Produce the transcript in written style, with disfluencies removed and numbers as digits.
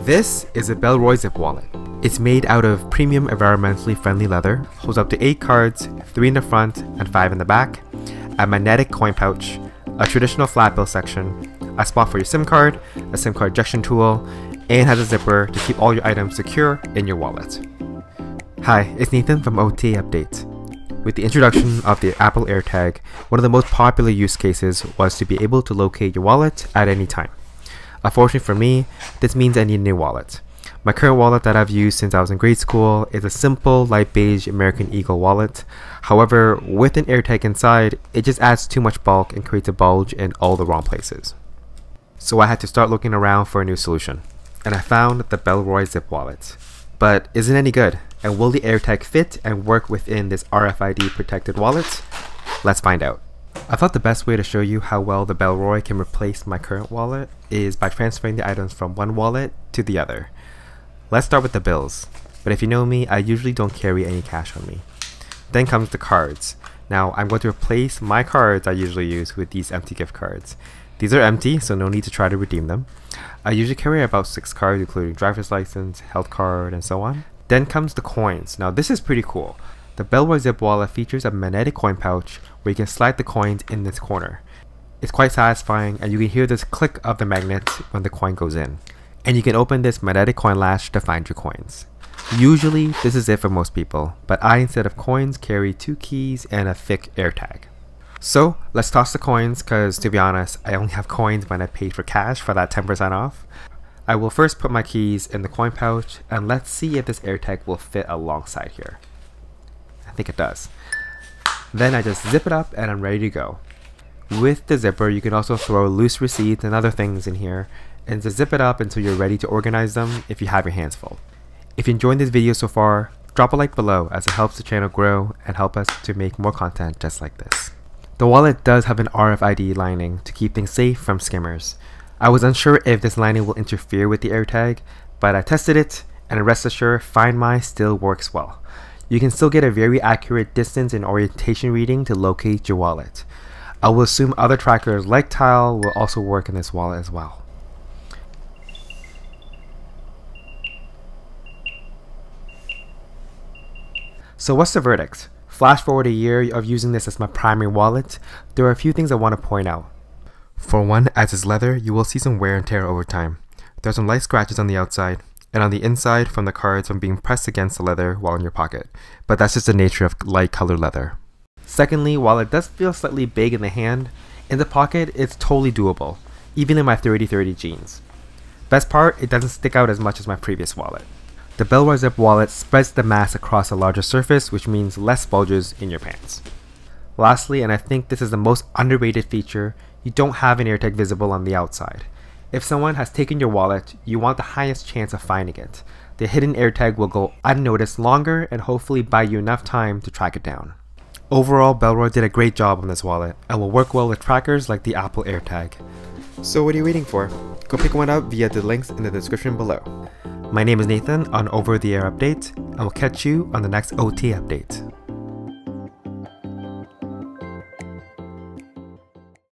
This is a Bellroy Zip Wallet. It's made out of premium environmentally friendly leather, holds up to 8 cards, 3 in the front and 5 in the back, a magnetic coin pouch, a traditional flat bill section, a spot for your SIM card, a SIM card ejection tool, and has a zipper to keep all your items secure in your wallet. Hi, it's Nathan from OTA Update. With the introduction of the Apple AirTag, one of the most popular use cases was to be able to locate your wallet at any time. Unfortunately for me, this means I need a new wallet. My current wallet that I've used since I was in grade school is a simple light beige American Eagle wallet. However, with an AirTag inside, it just adds too much bulk and creates a bulge in all the wrong places. So I had to start looking around for a new solution, and I found the Bellroy Zip Wallet. But is it any good? And will the AirTag fit and work within this RFID protected wallet? Let's find out. I thought the best way to show you how well the Bellroy can replace my current wallet is by transferring the items from one wallet to the other. Let's start with the bills, but if you know me, I usually don't carry any cash on me. Then comes the cards. Now I'm going to replace my cards I usually use with these empty gift cards. These are empty, so no need to try to redeem them. I usually carry about 6 cards, including driver's license, health card, and so on. Then comes the coins. Now this is pretty cool. The Bellroy Zip Wallet features a magnetic coin pouch where you can slide the coins in this corner. It's quite satisfying, and you can hear this click of the magnet when the coin goes in. And you can open this magnetic coin latch to find your coins. Usually this is it for most people, but I, instead of coins, carry 2 keys and a thick AirTag. So let's toss the coins, because to be honest, I only have coins when I paid for cash for that 10% off. I will first put my keys in the coin pouch, and let's see if this AirTag will fit alongside here. I think it does. Then I just zip it up and I'm ready to go. With the zipper, you can also throw loose receipts and other things in here, and just zip it up until you're ready to organize them if you have your hands full. If you enjoyed this video so far, drop a like below, as it helps the channel grow and help us to make more content just like this. The wallet does have an RFID lining to keep things safe from skimmers. I was unsure if this lining will interfere with the AirTag, but I tested it, and rest assured, Find My still works well. You can still get a very accurate distance and orientation reading to locate your wallet. I will assume other trackers like Tile will also work in this wallet as well. So what's the verdict? Flash forward a year of using this as my primary wallet, there are a few things I want to point out. For one, as it's leather, you will see some wear and tear over time. There are some light scratches on the outside, and on the inside from the cards from being pressed against the leather while in your pocket, but that's just the nature of light colored leather. Secondly, while it does feel slightly big in the hand, in the pocket it's totally doable, even in my 30-30 jeans. Best part, it doesn't stick out as much as my previous wallet. The Bellroy Zip Wallet spreads the mass across a larger surface, which means less bulges in your pants. Lastly, and I think this is the most underrated feature, you don't have an AirTag visible on the outside. If someone has taken your wallet, you want the highest chance of finding it. The hidden AirTag will go unnoticed longer and hopefully buy you enough time to track it down. Overall, Bellroy did a great job on this wallet and will work well with trackers like the Apple AirTag. So what are you waiting for? Go pick one up via the links in the description below. My name is Nathan on Over the Air Update, and we'll catch you on the next OT update.